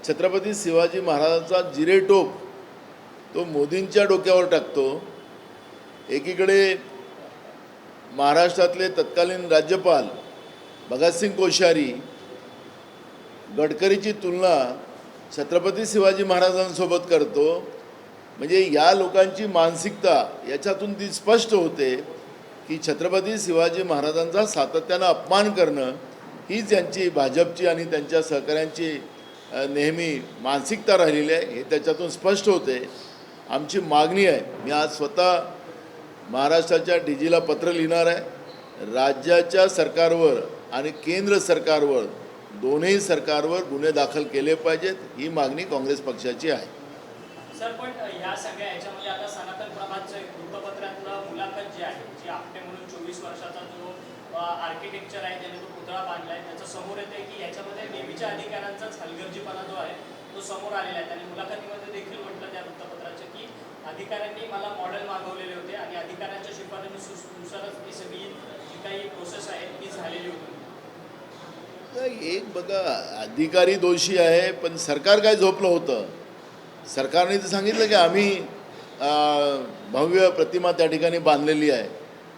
छत्रपती शिवाजी महाराजांचा जिरेटोप तो मोदींच्या डोक्यावर टाकतो। एकीकडे महाराष्ट्रातले तत्कालीन राज्यपाल भगतसिंग कोश्यारी गडकरीची तुलना छत्रपती शिवाजी महाराजांसोबत करतो। म्हणजे या लोकांची मानसिकता याच्यातून ती स्पष्ट होते की छत्रपती शिवाजी महाराजांचा सातत्याने अपमान करणं ही त्यांची भाजपची आणि त्यांच्या सहकाऱ्यांची नेहमी मानसिकता राहिलेली आहे हे त्याच्यातून स्पष्ट होते। आमची मागणी आहे, मी आज स्वतः महाराष्ट्राच्या डीजीला पत्र लिहिणार आहे, राज्याच्या सरकारवर आणि केंद्र सरकारवर दोन्ही सरकारवर गुन्हे दाखल केले पाहिजेत, ही मागणी काँग्रेस पक्षाची आहे। सर, पण या सगळ्या याच्यामध्ये आता सनातन प्रभातचं वृत्तपत्रातलं मुलाखत जी आहे, जी आपटे म्हणून 24 वर्षाचा जो आर्किटेक्चर आहे ज्याने तो पुतळा बांधलाय, त्याचं समोर येते की याच्यामध्ये नेहमीच्या अधिकाऱ्यांचाच हलगर्जीपणा जो आहे तो समोर आलेला आहे। आणि मुलाखतीमध्ये देखील म्हटलं त्या वृत्तपत्राचं की अधिकाऱ्यांनी मला मॉडेल मागवलेले होते आणि अधिकाऱ्यांच्या शिफारशीनुसारच ही सगळी जी काही प्रोसेस आहे ती झालेली होती। एक बघा, अधिकारी दोषी आहे पण सरकार काय झोपलं होतं? सरकारने तर सांगितलं की आम्ही भव्य प्रतिमा त्या ठिकाणी बांधलेली आहे,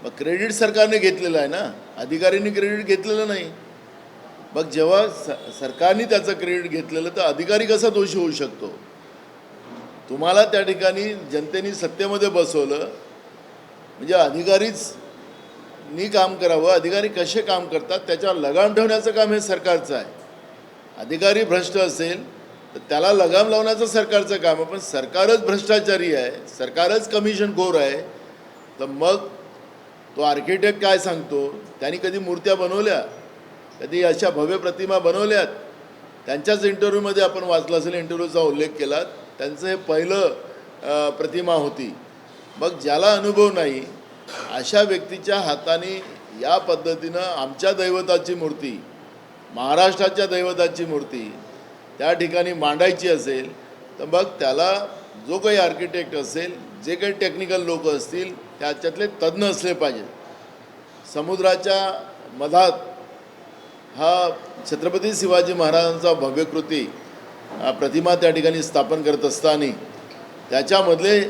मग क्रेडिट सरकारने घेतलेलं आहे ना, अधिकाऱ्यांनी क्रेडिट घेतलेलं नाही। मग जेव्हा सरकारने त्याचं क्रेडिट घेतलेलं तर अधिकारी कसा दोषी होऊ शकतो? तुम्हाला त्या ठिकाणी जनतेने सत्तेमध्ये बसवलं म्हणजे अधिकारीच नी काम करावं, अधिकारी कसे काम करतात त्याच्यावर लगाम ठेवण्याचं काम हे सरकारचं आहे। अधिकारी भ्रष्ट असेल तर त्याला लगाम लावण्याचं सरकारचं काम आहे, पण सरकारच भ्रष्टाचारी आहे, सरकारच कमिशनखोर आहे, तर मग तो आर्किटेक्ट काय सांगतो? त्यांनी कधी मूर्त्या बनवल्या, कधी अशा भव्य प्रतिमा बनवल्यात? त्यांच्याच इंटरव्ह्यूमध्ये आपण वाचलं असेल, इंटरव्ह्यूचा उल्लेख केला, त्यांचं हे पहिलं प्रतिमा होती। मग ज्याला अनुभव नाही अशा व्यक्तीच्या हाताने या पद्धतीनं आमच्या दैवताची मूर्ती, महाराष्ट्राच्या दैवताची मूर्ती त्या ठिकाणी मांडायची असेल तर मग त्याला जो काही आर्किटेक्ट असेल, जे काही टेक्निकल लोक असतील त्याच्यातले तज्ज्ञ असले पाहिजेत। समुद्राच्या मधात हा छत्रपती शिवाजी महाराजांचा भव्यकृती प्रतिमा त्या ठिकाणी स्थापन करत असताना त्याच्यामधले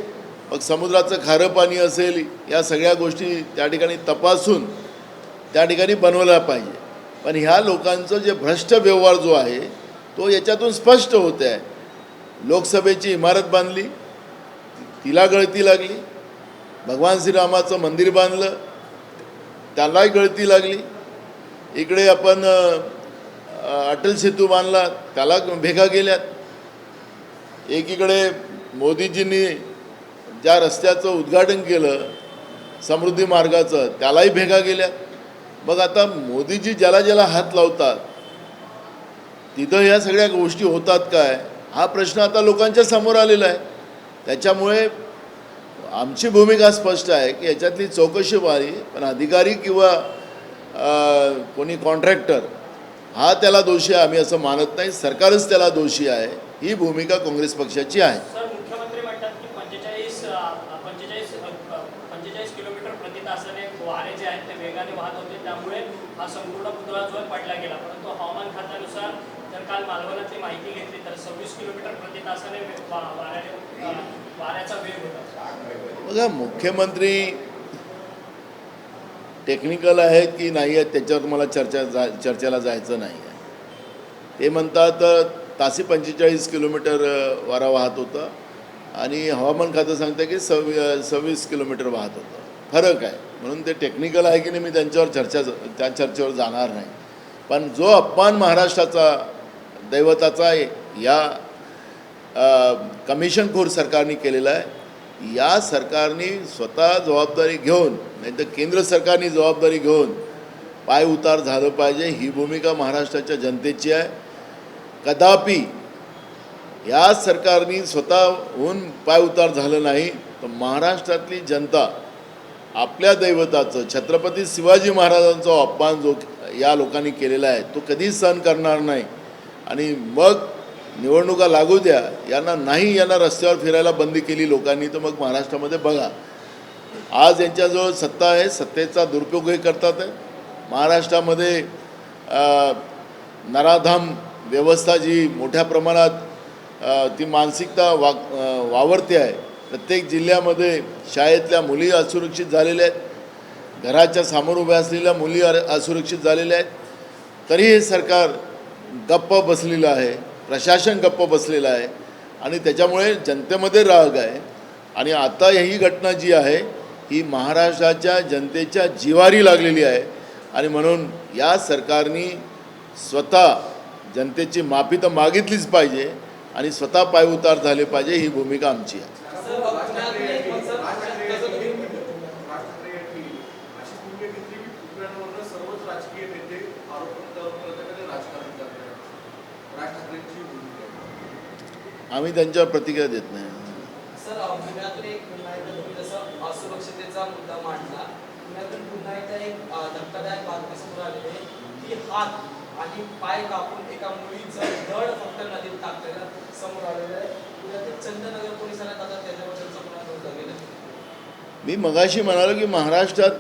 मग समुद्राचं खारं पाणी असेल, या सगळ्या गोष्टी त्या ठिकाणी तपासून त्या ठिकाणी बनवल्या पाहिजे। पण ह्या लोकांचं जे भ्रष्ट व्यवहार जो आहे तो याच्यातून स्पष्ट होत आहे। लोकसभेची इमारत बांधली, तिला गळती लागली, भगवान श्रीरामाचं मंदिर बांधलं, त्यालाही गळती लागली, इकडे आपण अटल सेतू बांधला, त्याला भेगा गेल्यात, एकीकडे मोदीजींनी ज्या रस्त्याचं उद्घाटन केलं समृद्धी मार्गाचं त्यालाही भेगा गेल्यात। मग आता मोदीजी ज्याला ज्याला हात लावतात तिथं ह्या सगळ्या गोष्टी होतात काय, हा प्रश्न आता लोकांच्या समोर आलेला आहे। त्याच्यामुळे आमची भूमिका स्पष्ट आहे की याच्यातली चौकशी व्हावी, पण अधिकारी किंवा कोणी कॉन्ट्रॅक्टर हा त्याला दोषी आहे आम्ही असं मानत नाही, सरकारच त्याला दोषी आहे, ही भूमिका काँग्रेस पक्षाची आहे। सर, मुख्यमंत्री म्हणतात की 45 किलोमीटर प्रति तासाने वारे जे आहेत ते वेगाने वाहत होते, त्यामुळे हा संपूर्ण पुतळा जो पडला गेला। परंतु हवामान खात्यानुसार जर काल मालवणातली माहिती घेतली तर 26 किलोमीटर प्रति तासाने वाऱ्याचा वेग होता। बघा, मुख्यमंत्री टेक्निकल आहेत की नाही आहेत त्याच्यावर मला चर्चेला जायचं नाही आहे। ते म्हणतात तासी 45 किलोमीटर वारा वाहत होता आणि हवामान खातं सांगतं की 26 किलोमीटर वाहत होतं, फरक आहे। म्हणून ते टेक्निकल आहे की नाही मी त्या चर्चेवर जाणार नाही। पण जो अपमान महाराष्ट्राचा दैवताचा या कमिशनखोर सरकारने केलेला आहे, या सरकारने स्वतः जबाबदारी घेऊन, नाही तर केंद्र सरकारने जबाबदारी घेऊन पाय उतार झालं पाहिजे, ही भूमिका महाराष्ट्राच्या जनतेची आहे। कदापि या सरकारने स्वतःहून पाय उतार झालं नाही तर महाराष्ट्रातली जनता आपल्या दैवताचं छत्रपती शिवाजी महाराजांचा अपमान जो या लोकांनी केलेला आहे तो कधीच सहन करणार नाही। आणि मग निवडणुका लागू द्या, यांना रस्त्यावर फिरायला बंदी केली लोकांनी, तर मग महाराष्ट्रामध्ये बघा आज यांच्याजवळ सत्ता आहे, सत्तेचा दुरुपयोग करतात आहे। महाराष्ट्रामध्ये नराधाम व्यवस्था जी मोठ्या प्रमाणात ती मानसिकता वावरते आहे. प्रत्येक जिल्ह्यामध्ये शाळेतल्या मुली असुरक्षित झालेल्या आहेत, घराच्या समोर उभ्या असलेल्या मुली असुरक्षित झालेल्या आहेत. तरी हे सरकार गप्प बसलेलं आहे, प्रशासन गप्प बसलेलं आहे आणि त्याच्यामुळे जनतेमध्ये राग आहे. आणि आता ही घटना जी आहे ही महाराष्ट्राच्या जनतेच्या जिवारी लागलेली आहे आणि म्हणून या सरकारने स्वतः जनतेची माफी तर मागितलीच पाहिजे आणि स्वतः पायउतार झाले पाहिजे, ही भूमिका आमची आहे. आम्ही त्यांच्यावर प्रतिक्रिया देत नाही. सर, पुण्यातून एक पुन्हा एकदा तुम्ही जसं असुरक्षिततेचा मुद्दा मांडला, पुण्यातून पुन्हा एकदा एक धक्कादायक बातमी समोर आलेली आहे की हात आणि पाय कापून एका मुलीचं धड फक्त नदीत टाकलेलं समोर आलेलं आहे. पुण्यातील चंदनगर पोलिसांना आता त्याच्याबद्दलचा गुन्हा नोंदवला गेला. मी मगाशी म्हणालो की महाराष्ट्रात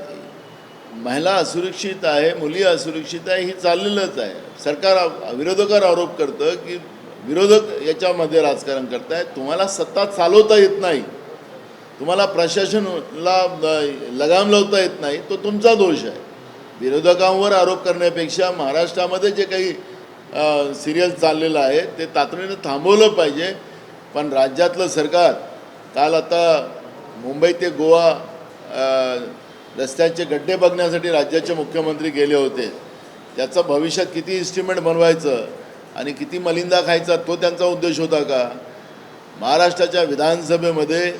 महिला असुरक्षित आहे, मुली असुरक्षित आहे, ही चाललेलंच आहे. सरकार विरोधकावर आरोप करतं की विरोधक याच्यामध्ये राजकारण करतायत. तुम्हाला सत्ता चालवता येत नाही, तुम्हाला प्रशासनाला लगाम लावता येत नाही, तो तुमचा दोष आहे. विरोधकांवर आरोप करण्यापेक्षा महाराष्ट्रामध्ये जे काही सिरियल चाललेलं आहे ते तातडीनं थांबवलं पाहिजे. पण राज्यातलं सरकार काल आता मुंबई ते गोवा रस्त्यांचे गड्डे बघण्यासाठी राज्याचे मुख्यमंत्री गेले होते. त्याचं भविष्यात किती इस्टिमेट बनवायचं आणि किती मलिंदा खायचा तो त्यांचा उद्देश होता का? महाराष्ट्राच्या विधानसभेमध्ये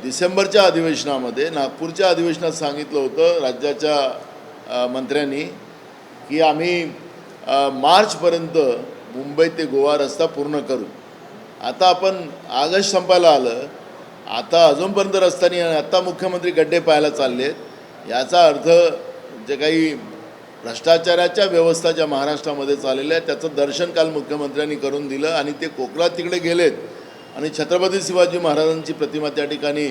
डिसेंबरच्या अधिवेशनामध्ये, नागपूरच्या अधिवेशनात सांगितलं होतं राज्याच्या मंत्र्यांनी की आम्ही मार्चपर्यंत मुंबई ते गोवा रस्ता पूर्ण करू. आता आपण ऑगस्ट संपायला आलं, आता अजूनपर्यंत रस्ता नाही. आता मुख्यमंत्री गड्डे पाहायला चालले आहेत. याचा अर्थ जे काही भ्रष्टाचाराच्या व्यवस्था ज्या महाराष्ट्रामध्ये चाललेल्या आहेत त्याचं दर्शन काल मुख्यमंत्र्यांनी करून दिलं आणि ते कोकणात तिकडे गेलेत आणि छत्रपती शिवाजी महाराजांची प्रतिमा त्या ठिकाणी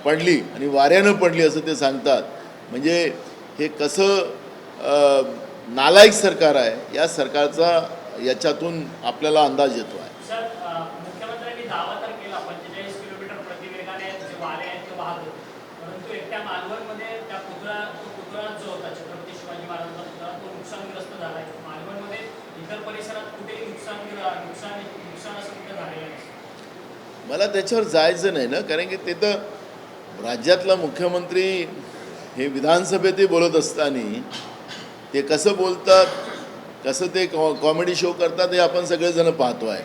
पडली आणि वाऱ्यानं पडली असं ते सांगतात. म्हणजे हे कसं नालायक सरकार आहे, या सरकारचा याच्यातून आपल्याला अंदाज येतो आहे. सर, मुख्यमंत्र्यांनी दावा तर केला 45 किलोमीटर प्रतिवेगाने जे वारे आहेत ते वाहत होते, परंतु एकट्या मालवणमध्ये त्या पुतळा जो होता छत्रपती शिवाजी महाराजांचा पुतळा तो नुकसानग्रस्त झाला आहे. मालवणमध्ये इतर परिसरात कुठेही नुकसान असं कुठं झालेलं नाही. मला त्याच्यावर जायचं नाही ना, कारण की ते तर राज्यातला मुख्यमंत्री हे विधानसभेतही बोलत असताना ते कसं बोलतात, कसं ते कॉमेडी शो करतात हे आपण सगळेजण पाहतो आहे.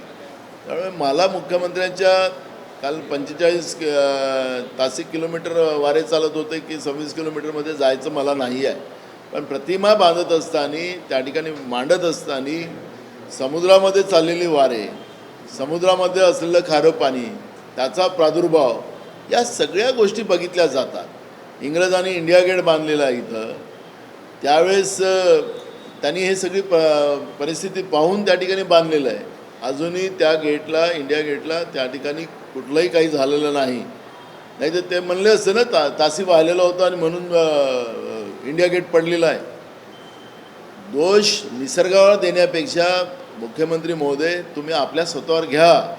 त्यामुळे मला मुख्यमंत्र्यांच्या काल 45 तासिक किलोमीटर वारे चालत होते की 26 किलोमीटरमध्ये जायचं मला नाही आहे. पण प्रतिमा बांधत असताना, त्या ठिकाणी मांडत असताना समुद्रामध्ये चाललेली वारे, समुद्रामध्ये असलेलं खारं पाणी, त्याचा प्रादुर्भाव, या सगळ्या गोष्टी बघितल्या जातात. इंग्रजांनी इंडिया गेट बांधलेला आहे इथं, त्यावेळेस त्यांनी हे सगळी परिस्थिती पाहून त्या ठिकाणी बांधलेलं आहे. अजूनही त्या गेटला, इंडिया गेटला त्या ठिकाणी कुठलंही काही झालेलं नाही. नाही तर ते म्हणले असते ना तासी वाहिलेलं होतं आणि म्हणून इंडिया गेट पडलेला आहे. दोष निसर्गावर देण्यापेक्षा मुख्यमंत्री महोदय तुम्ही आपल्या स्वतःवर घ्या.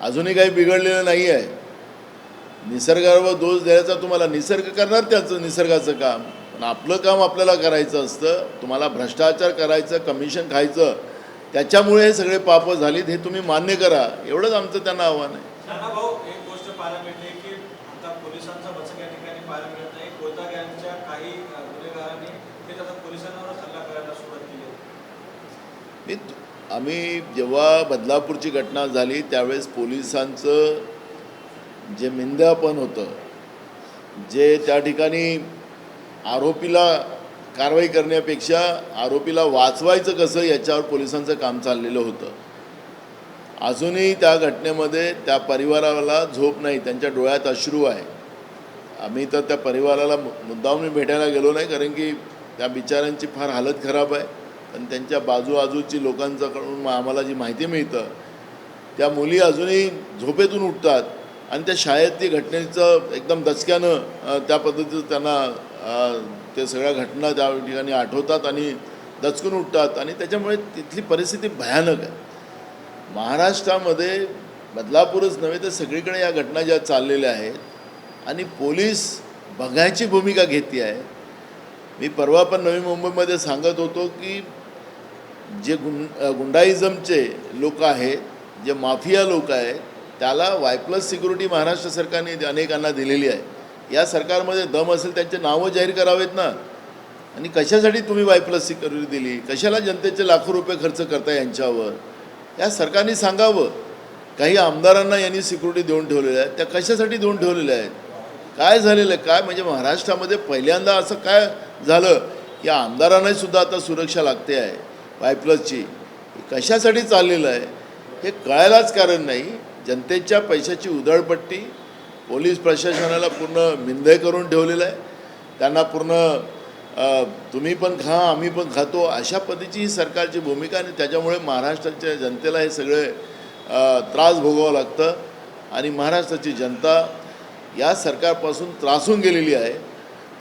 अजूनही काही बिघडलेलं नाही आहे. निसर्गावर दोष द्यायचा तुम्हाला, निसर्ग करणार त्याचं निसर्गाचं काम, पण आपलं काम आपल्याला करायचं असतं. तुम्हाला भ्रष्टाचार करायचं, कमिशन खायचं, त्याच्यामुळे हे सगळे पापं झालीत हे तुम्ही मान्य करा, एवढंच आमचं त्यांना आव्हान आहे. भाऊ, एक गोष्ट पाहायला मिळते की आता पोलिसांचा बचक या ठिकाणी पाहायला मिळत नाही. कोयता गँगच्या काही गुन्हेगारांनी ते आता पोलिसांवरच हल्ला करायला सुरुवात केली. आम्ही जेव्हा बदलापूरची घटना झाली त्यावेळेस पोलिसांचं जे मिंद्यापण होतं, जे त्या ठिकाणी आरोपीला कारवाई करण्यापेक्षा आरोपीला वाचवायचं कसं याच्यावर पोलिसांचं काम चाललेलं होतं. अजूनही त्या घटनेमध्ये त्या परिवाराला झोप नाही, त्यांच्या डोळ्यात अश्रू आहे. आम्ही तर त्या परिवाराला मुद्दामून भेटायला गेलो नाही, कारण की त्या बिचाऱ्यांची फार हालत खराब आहे. पण त्यांच्या बाजूची लोकांच्याकडून आम्हाला जी माहिती मिळतं, त्या मुली अजूनही झोपेतून उठतात आणि त्या शाळेतली घटनेचं एकदम दचक्यानं त्या पद्धतीचं त्यांना ते सगळ्या घटना त्या ठिकाणी आठवतात आणि दचकून उठतात आणि त्याच्यामुळे तिथली परिस्थिती भयानक आहे. महाराष्ट्रामध्ये बदलापूरच नव्हे तर सगळीकडे या घटना ज्या चाललेल्या आहेत आणि पोलीस बघायची भूमिका घेते आहे. मी परवा पण नवी मुंबईमध्ये सांगत होतो की जे गुंडाईझमचे लोक आहेत, जे माफिया लोक आहेत, त्याला Y+ सिक्युरिटी महाराष्ट्र सरकारने अनेकांना दिलेली आहे. या सरकारमध्ये दम असेल त्यांचे नावं जाहीर करावेत ना. आणि कशासाठी तुम्ही Y+ सिक्युरिटी दिली, कशाला जनतेचे लाखो रुपये खर्च करता यांच्यावर, या सरकारने सांगावं. काही आमदारांना यांनी सिक्युरिटी देऊन ठेवलेल्या आहेत, त्या कशासाठी देऊन ठेवलेल्या आहेत, काय झालेलं आहे, काय म्हणजे महाराष्ट्रामध्ये पहिल्यांदा असं काय झालं की आमदारांनाही सुद्धा आता सुरक्षा लागते आहे Y+ची. कशासाठी चाललेलं आहे हे कळायलाच कारण नाही. जनतेच्या पैशाची उधळपट्टी, पोलीस प्रशासनाला पूर्ण मिंदय करून ठेवलेलं आहे. त्यांना पूर्ण तुम्ही पण खा आम्ही पण खातो अशा पद्धतीची ही सरकारची भूमिका. आणि त्याच्यामुळे महाराष्ट्राच्या जनतेला हे सगळे त्रास भोगावं लागतं. आणि महाराष्ट्राची जनता या सरकारपासून त्रासून गेलेली आहे.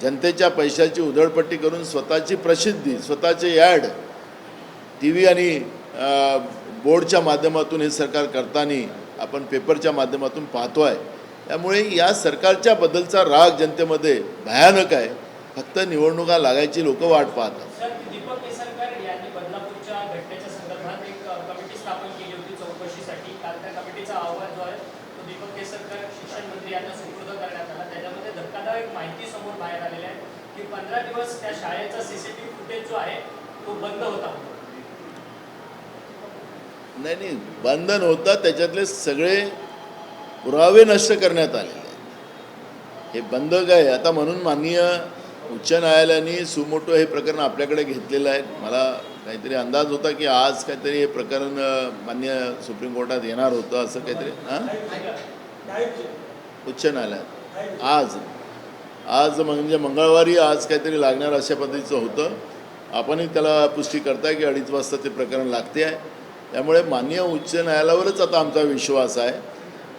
जनतेच्या पैशाची उधळपट्टी करून स्वतःची प्रसिद्धी, स्वतःचे ॲड टी व्ही आणि बोर्डच्या माध्यमातून हे सरकार करताना आपण पेपरच्या माध्यमातून पाहतो आहे. त्यामुळे या सरकारच्या बद्दलचा राग जनतेमध्ये भयानक आहे. फक्त निवडणुका लागायची लोक वाट पाहतात. सर, दीपक केसरकर यांनी बदलापूरच्या घटनेच्या संदर्भात एक कमिटी स्थापन केली होती चौकशीसाठी. काल त्या कमिटीचा अहवाल जो आहे तो दीपक केसरकर शिक्षण मंत्री यांना सुपूर्द करण्यात आला. त्याच्यामध्ये धक्कादायक माहिती समोर बाहेर आलेली आहे की 15 दिवस त्या शाळेचा CCTV फुटेज जो आहे तो बंद होता. नाही, बंधन होतं, त्याच्यातले सगळे पुरावे नष्ट करण्यात आलेले आहेत. हे बंद काय आता म्हणून माननीय उच्च न्यायालयाने सुमोटो हे प्रकरण आपल्याकडे घेतलेलं आहे. मला काहीतरी अंदाज होता की आज काहीतरी हे प्रकरण माननीय सुप्रीम कोर्टात येणार होतं असं काहीतरी. उच्च न्यायालयात आज म्हणजे मंगळवारी आज काहीतरी लागणार अशा पद्धतीचं होतं. आपणही त्याला पुष्टी करताय की 2:30 वाजता ते प्रकरण लागते आहे. त्यामुळे माननीय उच्च न्यायालयावरच आता आमचा विश्वास आहे.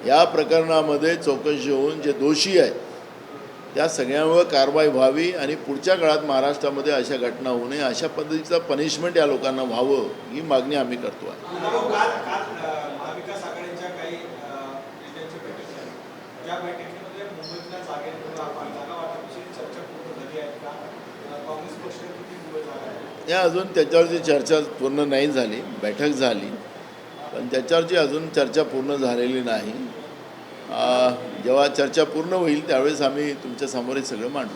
या प्रकरणामध्ये चौकशी होऊन जे दोषी आहेत त्या सगळ्यांवर कारवाई व्हावी आणि पुढच्या काळात महाराष्ट्रामध्ये अशा घटना होऊ नये अशा पद्धतीचं पनिशमेंट या लोकांना व्हावं ही मागणी आम्ही करतो आहे. महाविकास आघाडीच्या काही नेत्यांची बैठक झाली. त्या बैठकीमध्ये मुंबईतल्या जागा वाटपाची चर्चा पूर्ण झाली आहे का? काँग्रेस पक्ष किती मुंबई जागा आहे या अजून त्याच्यावरची चर्चा पूर्ण नाही झाली. बैठक झाली पण त्याच्यावरची अजून चर्चा पूर्ण झालेली नाही. जेव्हा चर्चा पूर्ण होईल त्यावेळेस आम्ही तुमच्या समोर हे सगळं मांडू.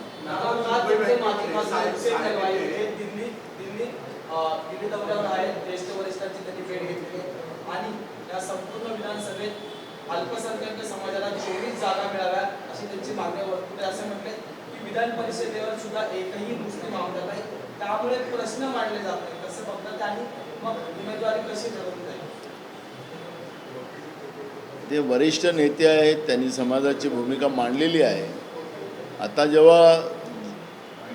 दिल्ली दौऱ्यावर आहेत, ज्येष्ठ वरिष्ठांची त्यांनी भेट घेतली आणि या संपूर्ण विधानसभेत अल्पसंख्याक समाजाला 24 जागा मिळाव्या अशी त्यांची मागणी होती. असं म्हटले की विधान परिषदेवर सुद्धा एकही मुस्लिम आमदार नाही, त्यामुळे प्रश्न मांडले जात नाही. कसं बघतात त्यांनी मग उमेदवारी कशी ठरवली जाईल? ते वरिष्ठ नेते आहेत, त्यांनी समाजाची भूमिका मांडलेली आहे. आता जेव्हा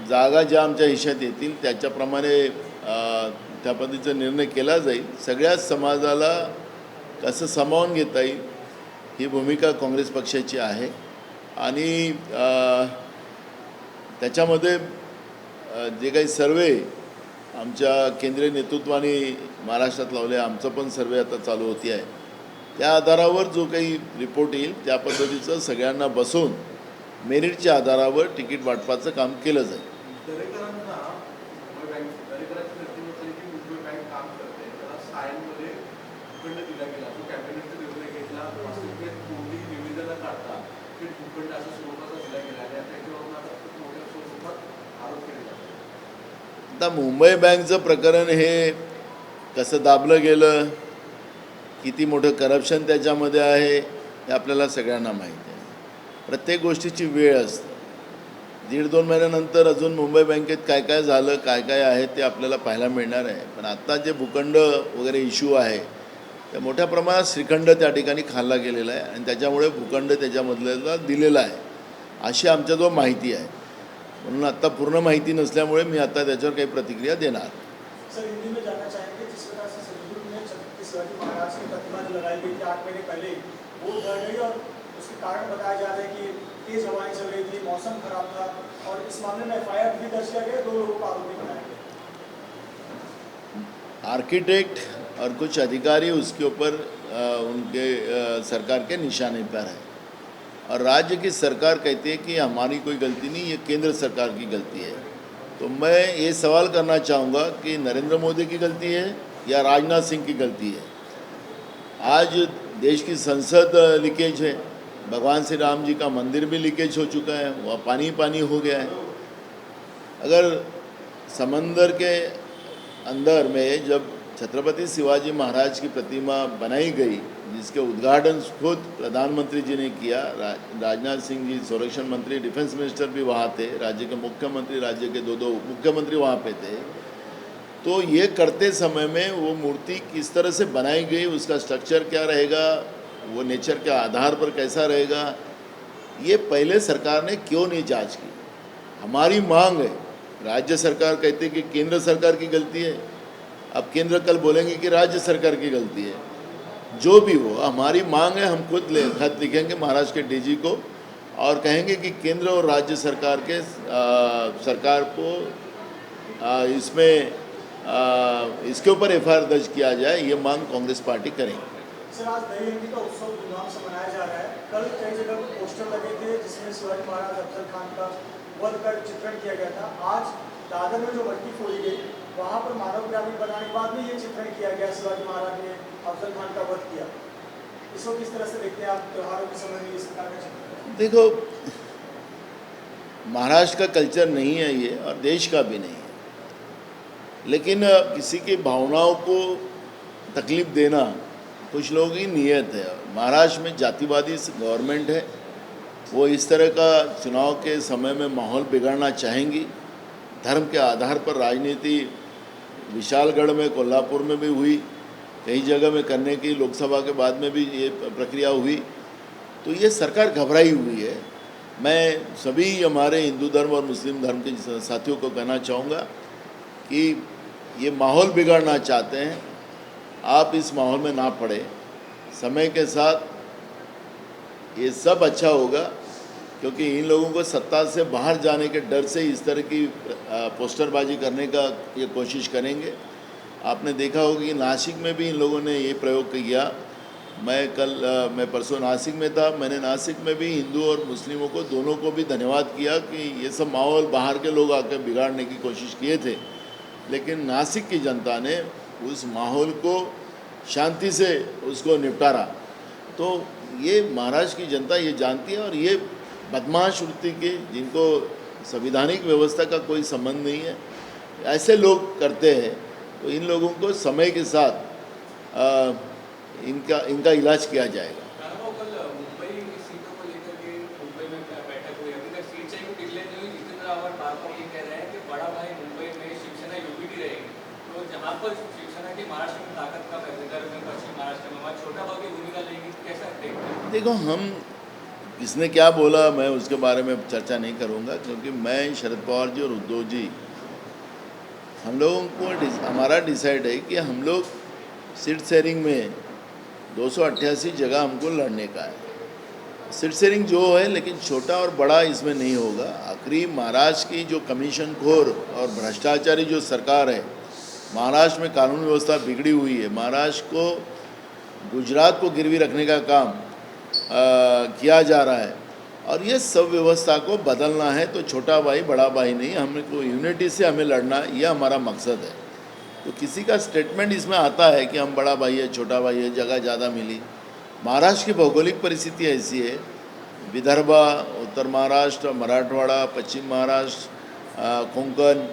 जागा ज्या आमच्या हिश्यात येतील त्याच्याप्रमाणे त्या पद्धतीचा निर्णय केला जाईल. सगळ्याच समाजाला कसं सामावून घेता येईल ही भूमिका काँग्रेस पक्षाची आहे. आणि त्याच्यामध्ये जे काही सर्वे आमच्या केंद्रीय नेतृत्वाने महाराष्ट्रात लावले, आमचं पण सर्वे आता चालू होती आहे, त्या आधारावर जो काही रिपोर्ट येईल त्या पद्धतीचं सगळ्यांना बसवून मेरिटच्या आधारावर तिकीट वाटपाचं काम केलं जाईल. दरेकरांना दरेकरांची व्यक्तिमत्व की मुंबई बँक काम करते त्याला सायनमध्ये भूखंड दिला गेला, तो कॅबिनेटचा निर्णय घेतला, वास्तविकतेत कोणतीही निवेदनं काढता की भूखंड असा स्वरूपाचा दिला गेला आणि त्याच्यावरून आता खूप मोठ्या स्वरूपात आरोप केले जातात. आता मुंबई बँकचं प्रकरण हे कसं दाबलं गेलं, किती मोठं करप्शन त्याच्यामध्ये आहे हे आपल्याला सगळ्यांना माहिती आहे. प्रत्येक गोष्टीची वेळ असते. 1.5-2 महिन्यानंतर अजून मुंबई बँकेत काय काय झालं, काय काय आहे ते आपल्याला पाहायला मिळणार आहे. पण आत्ता जे भूखंड वगैरे इश्यू आहे त्या मोठ्या प्रमाणात श्रीखंड त्या ठिकाणी खाल्ला गेलेला आहे आणि त्याच्यामुळे भूखंड त्याच्यामधला दिलेला आहे अशी आमच्याजवळ माहिती आहे. म्हणून आत्ता पूर्ण माहिती नसल्यामुळे मी आता त्याच्यावर काही प्रतिक्रिया देणार. सर, हिंदी में जानना चाहेंगे जिस तरह से संगरूर में छत्रपति शिवाजी महाराज की प्रतिमा जो लगाई गई थी 8 महीने पहले वो ढह गई और उसके कारण बताया जा रहा है कि तेज हवाएं चल रही थी, मौसम खराब था और इस मामले में FIR भी दर्ज किया गया, 2 लोगों को आरोपी बनाया गया. आर्किटेक्ट और कुछ अधिकारी उसके ऊपर उनके सरकार के निशाने पर है। और राज्य की सरकार कहती है कि हमारी कोई गलती नहीं, ये केंद्र सरकार की गलती है। तो मैं ये सवाल करना चाहूँगा कि नरेंद्र मोदी की गलती है या राजनाथ सिंह की गलती है? आज देश की संसद लीकेज है, भगवान श्री राम जी का मंदिर भी लीकेज हो चुका है, वह पानी पानी हो गया है। अगर समंदर के अंदर में जब छत्रपति शिवाजी महाराज की प्रतिमा बनाई गई, जिसके उद्घाटन खुद प्रधानमंत्री जी ने किया, राजनाथ सिंह जी संरक्षण मंत्री, डिफेंस मिनिस्टर भी वहाँ थे, राज्य के मुख्यमंत्री, राज्य के दो मुख्यमंत्री वहाँ पे थे। तो ये करते समय में वो मूर्ति किस तरह से बनाई गई, उसका स्ट्रक्चर क्या रहेगा, वो नेचर के आधार पर कैसा रहेगा, ये पहले सरकार ने क्यों नहीं जांच की? हमारी मांग है, राज्य सरकार कहती है कि केंद्र सरकार की गलती है, अब केंद्र कल बोलेंगे कि राज्य सरकार की गलती है। जो भी हो, हमारी मांग है, हम खुद खत लिखेंगे महाराष्ट्र के डीजी को और कहेंगे कि केंद्र और राज्य सरकार के सरकार को इसके ऊपर एफआईआर दर्ज किया जाए, ये मांग कांग्रेस पार्टी करेंगे। सर, आज दही हंडी का उत्सव धूमधाम से मनाया जा रहा है। कल कई जगह पर पोस्टर लगे थे जिसमें शिवाजी महाराज अफजल खान का वध कर चित्रण किया गया था। आज दादर में जो मटकी फोड़ी गई, वहाँ पर मानव पिरामिड बनाने के बाद में ये चित्रण किया गया, शिवाजी महाराज ने अफजल खान का वध किया। इसको किस तरह से देखते हैं आप त्योहारों के समय में ये सरकार का चित्रण? देखो, महाराष्ट्र का कल्चर नहीं है ये और देश का भी नहीं है, लेकिन किसी की भावनाओं को तकलीफ देना कुछ लोगों की नीयत है। महाराष्ट्र में जातिवादी गवर्नमेंट है, वो इस तरह का चुनाव के समय में माहौल बिगाड़ना चाहेंगी। धर्म के आधार पर राजनीति विशालगढ़ में, कोल्हापुर में भी हुई, कई जगह में करने की, लोकसभा के बाद में भी ये प्रक्रिया हुई। तो ये सरकार घबराई हुई है। मैं सभी हमारे हिंदू धर्म और मुस्लिम धर्म के साथियों को कहना चाहूँगा कि ये माहौल बिगाड़ना चाहते हैं, आप इस माहौल में ना पड़े। समय के साथ ये सब अच्छा होगा, क्योंकि इन लोगों को सत्ता से बाहर जाने के डर से इस तरह की पोस्टरबाजी करने का ये कोशिश करेंगे। आपने देखा होगा कि नासिक में भी इन लोगों ने ये प्रयोग किया। मैं परसों नासिक में था, मैंने नासिक में भी हिंदू और मुस्लिमों को दोनों को भी धन्यवाद किया कि ये सब माहौल बाहर के लोग आकर बिगाड़ने की कोशिश किए थे, लेकिन नासिक की जनता ने उस माहौल को शांति से उसको निपटारा। तो ये महाराष्ट्र की जनता ये जानती है, और ये बदमाश वृत्ति के, जिनको संवैधानिक व्यवस्था का कोई संबंध नहीं है, ऐसे लोग करते हैं। तो इन लोगों को समय के साथ इनका इलाज किया जाएगा। कल मुंबई की सीटों को लेकर के मुंबई में बैठक हुई, अभी तक सीट चाहिए डिक्लेयर नहीं हुई। जितेंद्र आव्हाड बार-बार ये कह रहे हैं कि बड़ा भाई मुंबई में शिवसेना यूपीटी रहेगी। तो जहाँ पर शिवसेना की महाराष्ट्र में ताकत कम है, विदर्भ में, पश्चिम महाराष्ट्र में, वहाँ छोटा भाव की भूमिका लेगी, कैसा देखते हैं? देखो, हम किसने क्या बोला मैं उसके बारे में चर्चा नहीं करूँगा, क्योंकि मैं, शरद पवार जी और उद्धव जी, हम लोगों को हमारा डिसाइड है कि हम लोग सीट शेयरिंग में 288 जगह हमको लड़ने का है। सीट शेयरिंग जो है, लेकिन छोटा और बड़ा इसमें नहीं होगा। आखिरी महाराष्ट्र की जो कमीशन खोर और भ्रष्टाचारी जो सरकार है, महाराष्ट्र में कानून व्यवस्था बिगड़ी हुई है। महाराष्ट्र को, गुजरात को गिरवी रखने का काम किया जा रहा है, और ये सब व्यवस्था को बदलना है। तो छोटा भाई बड़ा भाई नहीं, हमको यूनिटी से हमें लड़ना, यह हमारा मकसद है। तो किसी का स्टेटमेंट इसमें आता है कि हम बड़ा भाई है, छोटा भाई है, जगह ज़्यादा मिली। महाराष्ट्र की भौगोलिक परिस्थिति ऐसी है, विदर्भ, उत्तर महाराष्ट्र, मराठवाड़ा, पश्चिम महाराष्ट्र, कोंकण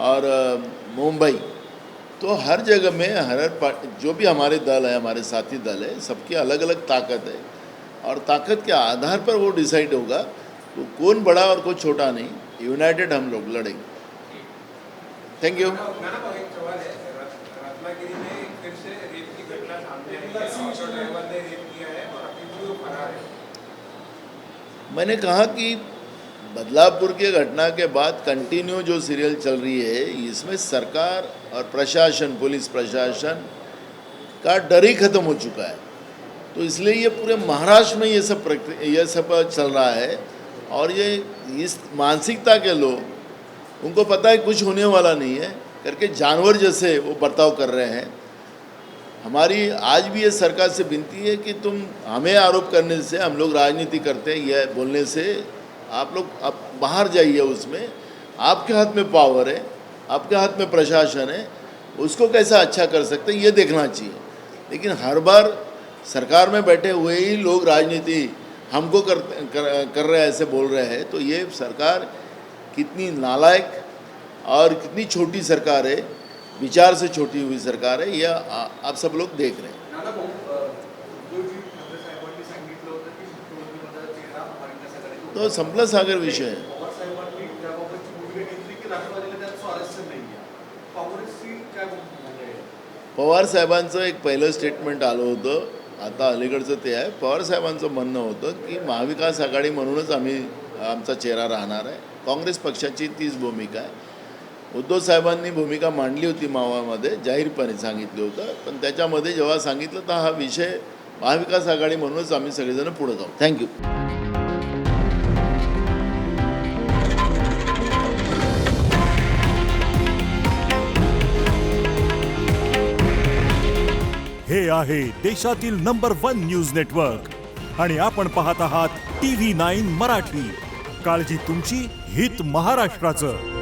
और मुंबई, तो हर जगह में जो भी हमारे दल है, हमारे साथी दल है, सबकी अलग अलग ताकत है, और ताकत के आधार पर वो डिसाइड होगा। तो कौन बड़ा और कोई छोटा नहीं, यूनाइटेड हम लोग लड़ेंगे। Thank you. रत्नागिरी में फिर से रेप की घटना सामने आई है, ऑटो ड्राइवर ने रेप किया है और अभी वो फरार है। मैंने कहा कि बदलापुर की घटना के बाद कंटिन्यू जो सीरियल चल रही है, इसमें सरकार और प्रशासन, पुलिस प्रशासन का डर ही खत्म हो चुका है। तो इसलिए ये पूरे महाराष्ट्र में ये सब चल रहा है, और ये इस मानसिकता के लोग, उनको पता है कुछ होने वाला नहीं है करके जानवर जैसे वो बर्ताव कर रहे हैं। हमारी आज भी ये सरकार से विनती है कि तुम हमें आरोप करने से, हम लोग राजनीति करते हैं यह बोलने से, आप लोग अब बाहर जाइए। उसमें आपके हाथ में पावर है, आपके हाथ में प्रशासन है, उसको कैसा अच्छा कर सकते हैं ये देखना चाहिए। लेकिन हर बार सरकार में बैठे हुए ही लोग राजनीति हमको कर रहे हैं, ऐसे बोल रहे हैं, तो ये सरकार कितनी नालायक और कितनी छोटी सरकार है, विचार से छोटी हुई सरकार है, यह आप सब लोग देख रहे हैं। नाना भाऊ, उद्धवजी ठाकरे साहेबांनी सांगितलं होतं की मुख्यमंत्रिपदाचा चेहरा महाविकास आघाडीचा तो संपला सागर विषय आहे। पवार साहेबांनी त्याबाबतची भूमिका घेतली की राष्ट्रवादीला त्यात स्वारस्य नाही आहे. काँग्रेसची काय भूमिका आहे? पवार साहेबांचं एक पहिलं स्टेटमेंट आलं होतं, आता अलीकडचं ते आहे। पवार साहेबांचं म्हणणं होतं की महाविकास आघाडी म्हणूनच आमचा चेहरा राहणार आहे, काँग्रेस पक्षाची तीच भूमिका आहे। उद्धव साहेबांनी भूमिका मांडली होती मावामध्ये, जाहीरपणे सांगितलं होतं, पण त्याच्यामध्ये जेव्हा सांगितलं तर हा विषय महाविकास आघाडी म्हणूनच आम्ही सगळेजण पुढे जाऊ। थँक्यू। हे आहे देशातील नंबर 1 न्यूज नेटवर्क आणि आपण पाहत आहात TV9 मराठी। काळजी तुमची, हित महाराष्ट्राचं।